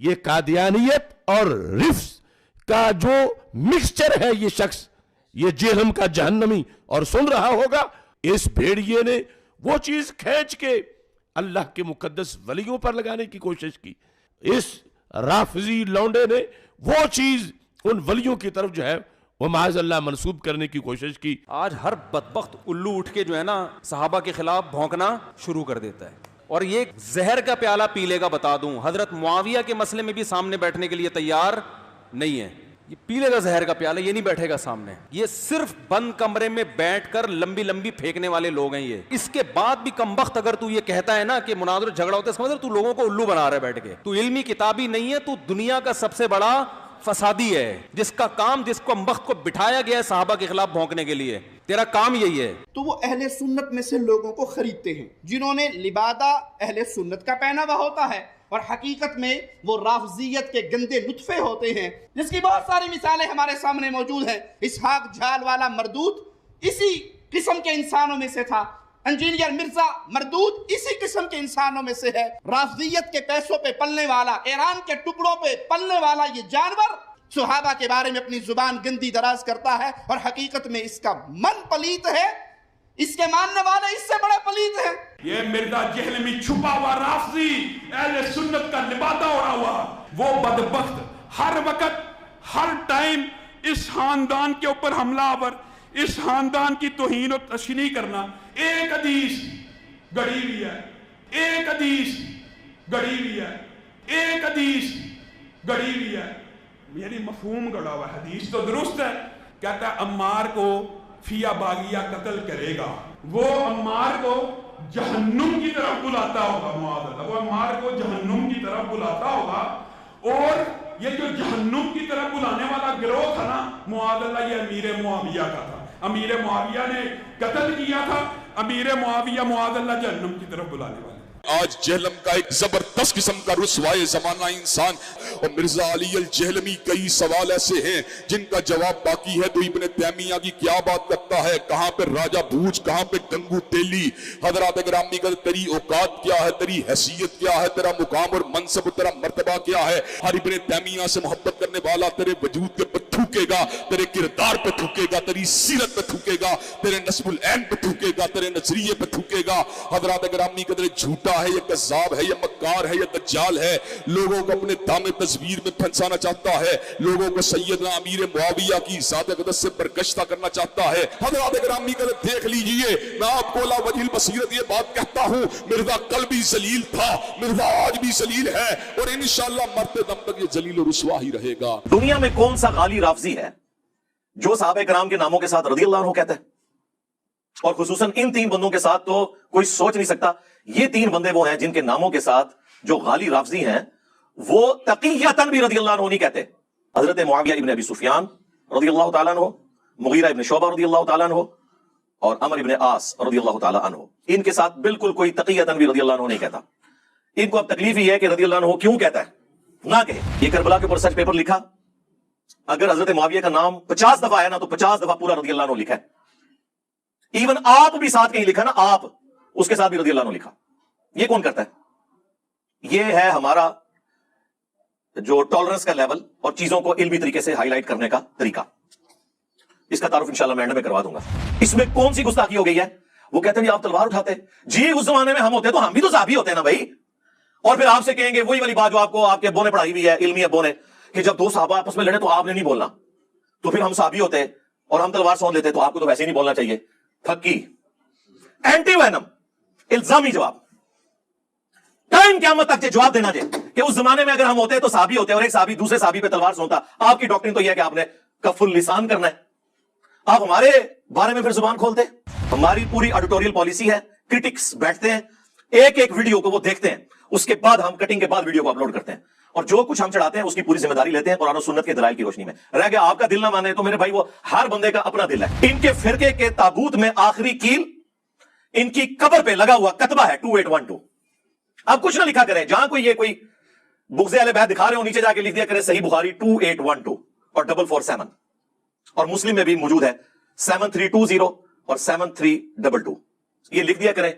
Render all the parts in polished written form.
یہ قادیانیت اور رفس کا جو مکسچر ہے یہ شخص، یہ جہنم کا جہنمی، اور سن رہا ہوگا اس بھیڑیے نے وہ چیز کھینچ کے اللہ کے مقدس ولیوں پر لگانے کی کوشش کی، اس رافضی لونڈے نے وہ چیز ان ولیوں کی طرف جو ہے وہ معاذ اللہ منسوب کرنے کی کوشش کی۔ آج ہر بدبخت الو اٹھ کے جو ہے نا صحابہ کے خلاف بھونکنا شروع کر دیتا ہے، اور یہ زہر کا پیالہ پی لے گا، بتا دوں حضرت معاویہ کے مسئلے میں بھی سامنے بیٹھنے کے لیے تیار نہیں ہے، یہ پی لے گا زہر کا پیالہ، یہ نہیں بیٹھے گا سامنے، یہ صرف بند کمرے میں بیٹھ کر لمبی لمبی پھینکنے والے لوگ ہیں یہ۔ اس کے بعد بھی کم بخت اگر تو یہ کہتا ہے نا کہ مناظر جھگڑا ہوتا ہے، سمجھ تو لوگوں کو الو بنا رہا ہے بیٹھ کے، تو علمی کتابی نہیں ہے، تو دنیا کا سب سے بڑا فسادی ہے، جس کا کام جس کو مبخت کو بٹھایا گیا ہے صحابہ کے خلاف بھونکنے کے لیے، تیرا کام یہی ہے۔ تو وہ اہل سنت میں سے لوگوں کو خریدتے ہیں جنہوں نے لبادہ اہل سنت کا پہنا ہوا ہوتا ہے، اور حقیقت میں وہ رافضیت کے گندے نطفے ہوتے ہیں، جس کی بہت ساری مثالیں ہمارے سامنے موجود ہیں۔ اسحاق جھال والا مردود اسی قسم کے انسانوں میں سے تھا، انجینئر مرزا مردود اسی قسم کے انسانوں میں سے ہے۔ رافضیت کے پیسوں پہ پلنے والا، ایران کے ٹکڑوں پہ پلنے والا یہ جانور صحابہ کے بارے میں اپنی زبان گندی دراز کرتا ہے، اور حقیقت میں اس کا من پلیت ہے، اس کے ماننے والے اس سے بڑے پلیت ہیں۔ یہ مرزا جہلمی چھپا ہوا رافضی اہل سنت کا لبادہ اڑا ہوا، وہ بدبخت ہر وقت ہر ٹائم اس خاندان کے اوپر حملہ آور، اس خاندان کی توہین و تشنیع کرنا۔ ایک حدیث گڑی ہوئی ہے، ایک حدیث گڑی ہوئی ہے، ایک حدیث گڑی ہوئی ہے، یعنی مفہوم گڑا ہوا۔ حدیث تو درست ہے، کہتا ہے عمار کو فیا باغیہ قتل کرے گا، وہ عمار کو جہنم کی طرف بلاتا ہوگا، معاذ اللہ، وہ عمار کو جہنم کی طرف بلاتا ہوگا، اور یہ جو جہنم کی طرف بلانے والا گروہ تھا نا معاذ اللہ، یہ امیر معاویہ کا تھا، امیر معاویہ نے قتل کیا تھا، امیر معاویہ معاذ اللہ جہنم کی طرف بلانے والے۔ آج جہلم کا ایک زبردست قسم کا رسوائے زمانہ انسان، اور مرزا علی الجہلمی کئی سوال ایسے ہیں جن کا جواب باقی ہے۔ تو ابن تیمیہ کی کیا بات کرتا ہے، کہاں پہ راجہ بھوج، کہاں پہ گنگو تیلی۔ حضرات گرامی کا تیری اوقات کیا ہے، تیری حیثیت کیا ہے، تیرا مقام اور منصب، تیرا مرتبہ کیا ہے۔ ہر ابن تیمیہ سے محبت کرنے والا تیرے وجود کے پر تھوکے گا، تیرے کردار پہ تھوکے گا، تیری سیرت پہ تھوکے گا، تیرے نسب العین پہ تھوکے گا، تیرے نظریے پہ تھوکے گا۔ حضرات گرامی کا جھوٹا ہے یا کذاب ہے یا مکار ہے یا دجال ہے، لوگوں کو اپنے دام تصویر میں پھنسانا چاہتا ہے، لوگوں کو سیدنا امیر معاویہ کی ذات اقدس سے برگشتہ کرنا چاہتا ہے۔ حضرات گرامی کا دیکھ لیجئے، میں آپ کو لا وجہ البصیرت یہ بات کہتا ہوں، مرزا کل بھی ذلیل تھا، مرزا آج بھی ذلیل ہے، اور انشاءاللہ مرتے دم تک یہ ذلیل و رسوا ہی رہے گا۔ دنیا میں کون سا غالی رافضی ہے جو صحابہ کرام کے ناموں کے ساتھ رضی اللہ عنہ کہتا ہے؟ اور خصوصاً ان تین بندوں کے ساتھ تو کوئی سوچ نہیں سکتا۔ یہ تین بندے وہ ہیں جن کے ناموں کے ساتھ جو غالی رافضی ہیں وہ تقیۃً بھی رضی اللہ عنہ نہیں کہتے۔ حضرت معاویہ ابن ابی سفیان رضی اللہ تعالیٰ عنہ، مغیرہ ابن شعبہ رضی اللہ تعالیٰ عنہ، اور عمر ابن عاص رضی اللہ تعالیٰ عنہ، ان کے ساتھ بالکل کوئی تقیۃً بھی رضی اللہ عنہ نہیں کہتا۔ ان کو اب تکلیف ہی ہے کہ رضی اللہ عنہ کیوں کہتا ہے، نہ کہے۔ یہ کربلا کے اوپر سرچ پیپر لکھا، اگر حضرت معاویہ کا نام 50 دفعہ ہے نا تو 50 دفعہ پورا رضی اللہ عنہ لکھا ہے۔ ایون آپ بھی ساتھ کہیں لکھا نا، آپ اس کے ساتھ بھی رضی اللہ عنہ لکھا۔ یہ کون کرتا ہے؟ یہ ہے ہمارا جو ٹالرنس کا لیول اور چیزوں کو علمی طریقے سے ہائی لائٹ کرنے کا طریقہ۔ اس کا تعارف انشاءاللہ میں اینڈ میں کروا دوں گا۔ اس میں کون سی گستاخی ہو گئی ہے؟ وہ کہتے ہیں جی آپ تلوار اٹھاتے، جی اس زمانے میں ہم ہوتے تو ہم بھی تو صحابی ہوتے ہیں نا بھائی۔ اور پھر آپ سے کہیں گے وہی والی بات جو آپ کو آپ کے ابو نے پڑھائی ہوئی ہے، علمی ابو نے، کہ جب دو صحابہ آپس میں لڑے تو آپ نے نہیں بولنا، تو پھر ہم صحابی ہوتے اور ہم تلوار سونت لیتے، تو آپ کو تو ویسے ہی نہیں بولنا چاہیے۔ پھکی اینٹی وینم الزامی جواب، ٹائم قیامت تک جواب دینا چاہیے کہ اس زمانے میں اگر ہم ہوتے تو صحابی ہوتے اور ایک صحابی دوسرے صحابی پہ تلوار سونتا۔ آپ کی ڈاکٹرین تو یہ ہے کہ آپ نے کف اللسان کرنا ہے، آپ ہمارے بارے میں پھر زبان کھولتے۔ ہماری پوری ایڈیٹوریل پالیسی ہے، کرٹکس بیٹھتے ہیں ایک ایک ویڈیو کو وہ دیکھتے ہیں، اس کے بعد ہم کٹنگ کے بعد ویڈیو کو اپلوڈ کرتے ہیں، اور جو کچھ ہم چڑھاتے ہیں اس کی پوری ذمہ داری لیتے ہیں قرآن و سنت کے دلائل کی روشنی میں۔ رہ گیا آپ کا دل نہ مانے تو میرے بھائی وہ ہر بندے کا اپنا دل ہے۔ ان کے فرقے کے تابوت میں آخری کیل ان کی قبر پہ لگا ہوا کتبہ ہے 2812۔ اب کچھ نہ لکھا کریں، جہاں کوئی یہ کوئی بغض اہل بیت دکھا رہے ہو نیچے جا کے لکھ دیا کرے صحیح بخاری 2812 اور 447، اور مسلم میں بھی موجود ہے 7320 اور 7322۔ یہ لکھ دیا کریں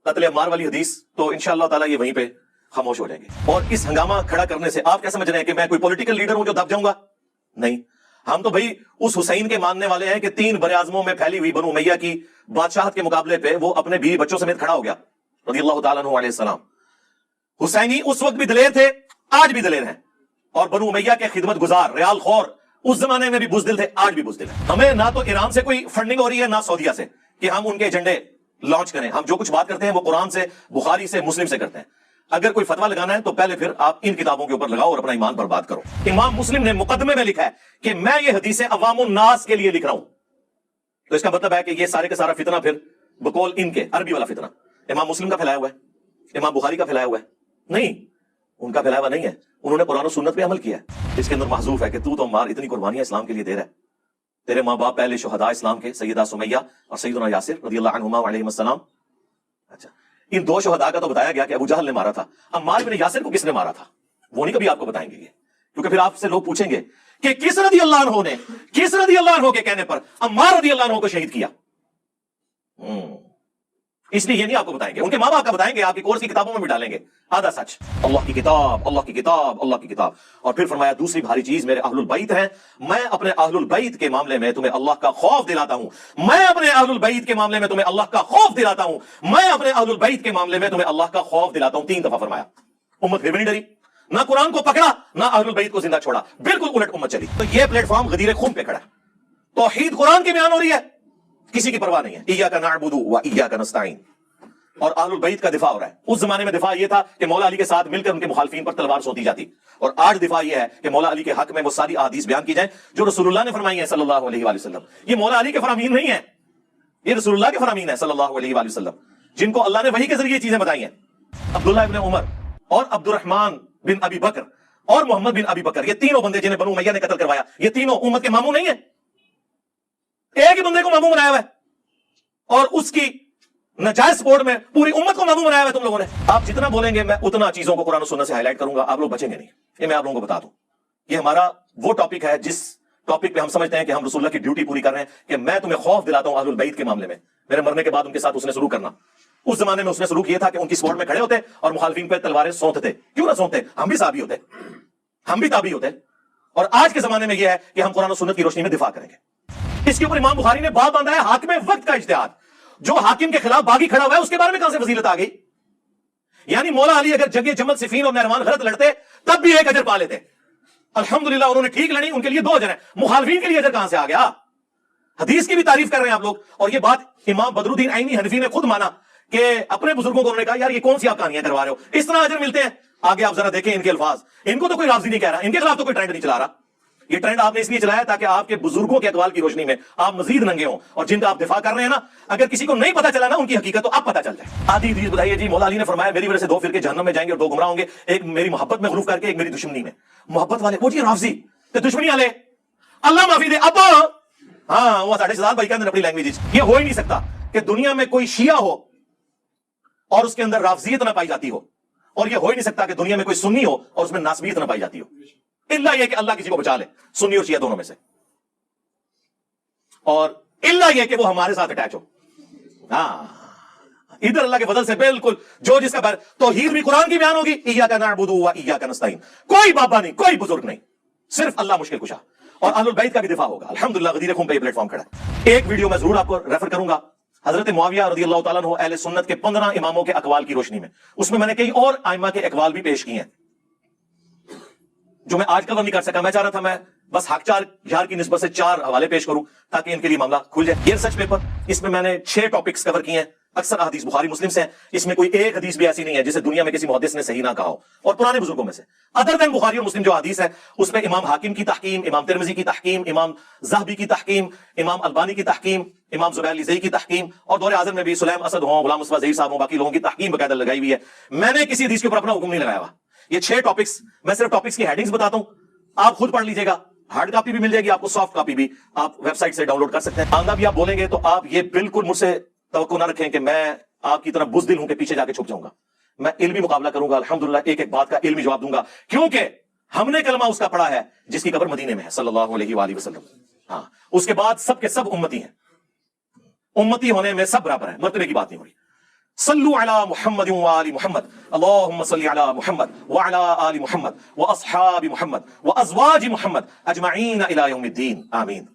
قتل عمار والی حدیث، تو انشاءاللہ تعالی یہ وہیں پہ खामोश हो जाएंगे। और इस हंगामा खड़ा करने से आप क्या समझ रहे हैं कि मैं कोई पॉलिटिकल लीडर हूं जो दब जाऊंगा? नहीं, हम तो भाई उस हुसैन के मानने वाले हैं कि 3 बरे-आज़मों में फैली हुई बनु उमैया की बादशाहत के मुकाबले पे वो अपने बीवी बच्चों समेत खड़ा हो गया रज़ियल्लाहु ताला अन्हु अलैहि सलाम। हुसैनी उस वक्त भी दलेर थे, आज भी दलेर हैं, और बनु उमैया के खिदमत गुजार, रियाल खौर, उस जमाने में भी बुज़दिल थे, आज भी बुज़दिल है। हमें ना तो ईरान से कोई फंडिंग हो रही है, ना सऊदीया से, कि हम उनके एजेंडे लॉन्च करें। हम जो कुछ बात करते हैं वो कुरान से, बुखारी से, मुस्लिम से करते हैं। अगर कोई फतवा लगाना है तो पहले फिर आप इन किताबों के ऊपर लगाओ और अपना ईमान बर्बाद करो। इमाम मुस्लिम ने मुकदमे में लिखा है कि मैं ये हदीसें अवामुन नास के लिए लिख रहा हूं, तो इसका मतलब है कि ये सारे का सारा फितना फिर बकौल इनके अरबी वाला फितना इमाम मुस्लिम का फैलाया हुआ है, इमाम बुखारी का फैलाया हुआ है। नहीं, उनका फैलाया हुआ नहीं है, उन्होंने कुरान और सुन्नत पे अमल किया है। इसके अंदर महजूफ है कि तू तो मार इतनी कुर्बानियां इस्लाम के लिए दे रहा है, तेरे माँ बाप पहले शुहदा इस्लाम के सैयदा सुमैया और सैयदना यासिर रज़ियल्लाहु अन्हुमा व अलैहिस्सलाम। अच्छा, इन 2 शुहदा का तो बताया गया कि अबू जहल ने मारा था, अम्मार इब्न यासिर को किसने मारा था वो नहीं कभी आपको बताएंगे ये, क्योंकि फिर आपसे लोग पूछेंगे कि किस रज़ियल्लाहु अन्हु ने, किस रज़ियल्लाहु अन्हु के कहने पर अम्मार रज़ियल्लाहु अन्हु को शहीद किया। इसलिए ये नहीं आपको बताएंगे, उनके माँ बाप का बताएंगे, आपकी कोर्स की किताबों में भी डालेंगे आधा सच। अल्लाह की किताब, अल्लाह की किताब, अल्लाह की किताब। और फिर फरमाया दूसरी भारी चीज मेरे अहलुल बैत हैं, मैं अपने अहलुल बैत के मामले में तुम्हें अल्लाह का खौफ दिलाता हूं, मैं अपने अहलुल बैत के मामले में तुम्हें अल्लाह का खौफ दिलाता हूं, मैं अपने अहलुल बैत के मामले में तुम्हें अल्लाह का खौफ दिलाता हूं। 3 दफा फरमाया। उम्मत फिर भी नहीं डरी, ना कुरान को पकड़ा, ना अहलुल बैत को जिंदा छोड़ा, बिल्कुल उलट उम्मत चली। तो यह प्लेटफॉर्म गदीर खून पे खड़ा है, तौहीद कुरान के बयान हो रही है, किसी की परवाह नहीं है। इय्याका नअबुदु व इय्याका नस्तईन, और अहलुल बैत का दिफा हो रहा है। उस जमाने में दिफा यह था कि मौला अली के साथ मिलकर उनके मुखालिफिन पर तलवार सौंपी जाती, और आज दिफा यह है कि मौला अली के हक में वो सारी अहादीस बयान की जाए जो रसूलुल्लाह ने फरमाई है सल्लल्लाहु अलैहि वसल्लम। ये मौला अली के फरामीन नहीं है, ये रसूलुल्लाह के फरामीन है सल्लल्लाहु अलैहि वसल्लम, जिनको अल्लाह ने वही के जरिए चीजें बताई हैं। अब्दुल्लाह इब्न उमर और अब्दुर्रहमान बिन अबी बकर और मोहम्मद बिन अबी बकर, ये तीनों बंदे जिन्हें बनु उमैया ने कत्ल करवाया, ये तीनों उम्मत के मामू नहीं है, एक ही बंदे को मामू बनाया हुआ है, और उसकी नाजायज सपोर्ट में पूरी उम्मत को मामू बनाया हुआ है तुम लोगों ने। आप जितना बोलेंगे मैं उतना चीजों को कुरान और सुन्नत से हाईलाइट करूंगा, आप लोग बचेंगे नहीं, ये मैं आप लोगों को बता दूं। ये हमारा वो टॉपिक है जिस टॉपिक पे हम समझते हैं कि हम रसूलुल्लाह की ड्यूटी पूरी कर रहे हैं, कि मैं तुम्हें खौफ दिलाता हूं अहलुल बैत के मामले में। मेरे मरने के बाद उनके साथ उसने सलूक करना, उस जमाने में उसने सलूक यह था कि उनकी सपोर्ट में खड़े होते और मुखालिफिन पे तलवारें सौंपते। क्यों ना सौंपते, हम भी साबी होते, हम भी ताबी होते। और आज के जमाने में यह है कि हम कुरान और सुन्नत की रोशनी में दिफा करेंगे। इसके ऊपर इमाम बुखारी ने बात बांधा है हाकिम वक्त का इज्तिहाद, जो हाकिम के खिलाफ बागी खड़ा हुआ है उसके बारे में कहां से फजीलत आ गई। यानी मौला अली अगर जंगे जमल, सिफीन और नहरवान गलत लड़ते तब भी एक अजर पा लेते। अल्हम्दुलिल्लाह उन्होंने ठीक लड़ी, उनके लिए 2 अजर है, मुखालिफिन के लिए अजर कहां से आ गया। हदीस की भी तारीफ कर रहे हैं आप लोग, और ये बात इमाम बदरुद्दीन आईनी हनफी ने खुद माना कि अपने बुजुर्गों को उन्होंने कहा यार ये कौन सी आप कहानियां करवा रहे हो, इस तरह अजर मिलते हैं। आगे आप जरा देखें इनके अल्फाज, इनको तो कोई राज़ी नहीं कह रहा, इनके खिलाफ तो कोई ट्रेंड नहीं चला रहा। ये ट्रेंड आपने इसलिए चलाया ताकि आपके बुजुर्गों के अकवाल की रोशनी में आप मजीद नंगे हों, और जिनका आप दिफा कर रहे हैं ना, अगर किसी को नहीं पता चला ना उनकी हकीकत, तो आप पता चल जाए। आधी हदीस बताइए जी, मौला अली ने फरमाया मेरी वजह से 2 फिरके जहन्नम में जाएंगे और 2 गुमराह होंगे, एक मेरी मोहब्बत में गुरूफ करके, एक मेरी दुश्मनी में। मोहब्बत वाले वो जी राफजी, तो दुश्मनी वाले अल्लाह माफी दे। अब हाँ वो 7.5 भाई के अंदर अपनी लैंग्वेज, ये हो ही नहीं सकता कि दुनिया में कोई शिया हो और उसके अंदर राफजियत ना पाई जाती हो, और ये हो ही नहीं सकता कि दुनिया में कोई सुन्नी हो और उसमें नासबियत ना पाई जाती हो, इल्ला ये कि अल्लाह किसी को बचा ले, सुन्नी और शिया दोनों में से, और इल्ला ये कि वो हमारे साथ अटैच हो। हाँ, इधर अल्लाह के फजल से बिल्कुल जो जिसका पर तौहीद भी कुरान की बयान होगी, इय्याका नअबुदु व इय्याका नस्तईन, कोई बाबा नहीं, कोई बुजुर्ग नहीं, सिर्फ अल्लाह मुश्किल कुशा। और अहलुल बैत का भी दिफा होगा। अल्हम्दुलिल्लाह गदीर खून पे प्लेटफॉर्म खड़ा है। एक वीडियो मैं जरूर आपको रेफर करूंगा, हजरत मुआविया रज़ियल्लाहु ताला अन्हु अहले सुन्नत के 15 इमामों के अकवाल की रोशनी में। उसमें मैंने कई और आइमा के अकवाल भी पेश किए हैं जो मैं आज कवर नहीं कर सका। मैं चाह रहा था मैं बस हक 4 यार की निस्बत से 4 हवाले पेश करूं ताकि इनके लिए मामला खुल जाए। ये रिसर्च पेपर, इसमें मैंने 6 टॉपिक्स कवर किए हैं। अक्सर हदीस बुखारी मुस्लिम से हैं, इसमें कोई एक हदीस भी ऐसी नहीं है जिसे दुनिया में किसी मुहद्दिस ने सही ना कहा हो, और पुराने बुजुर्गों में से अदर देन बुखारी और मुस्लिम जो हदीस है उसमें इमाम हाकिम की तहकीम, इमाम तिरमिज़ी की तहकीम, इमाम ज़हबी की तहकीम, इमाम अलबानी की तहकीम, इमाम ज़ुबैर लिज़ई की तहकीम, और दौरे आज़म में भी सुलैम असद हों, गुलाम मुस्तफ़ा ज़हीर साहब हों, बाकी लोगों की तहकीम बकायदा लगाई हुई है। मैंने किसी हदीस के ऊपर अपना हुक्म नहीं लगाया हुआ। ये 6 टॉपिक्स, मैं सिर्फ टॉपिक्स की हेडिंग्स बताता हूं, आप खुद पढ़ लीजिएगा। हार्ड कॉपी भी मिल जाएगी आपको, सॉफ्ट कॉपी भी आप वेबसाइट से डाउनलोड कर सकते हैं। आंदा भी आप बोलेंगे तो आप ये बिल्कुल मुझसे तवक्को ना रखें कि मैं आपकी तरह बुज़दिल हूं कि पीछे जाके छुप जाऊंगा। मैं इल्मी मुकाबला करूंगा, अल्हम्दुलिल्लाह एक एक बात का इल्मी जवाब दूंगा, क्योंकि हमने कलमा उसका पढ़ा है जिसकी कब्र मदीने में है सल्लल्लाहु अलैहि वसल्लम। हाँ, उसके बाद सब के सब उम्मती हैं, उम्मती होने में सब बराबर है, मर्तबे की बात नहीं हो रही। صلوا علی محمد وآل محمد اللہم صلی علی محمد وعلی آل محمد واصحاب محمد وازواج محمد اجمعین الی یوم الدین آمین.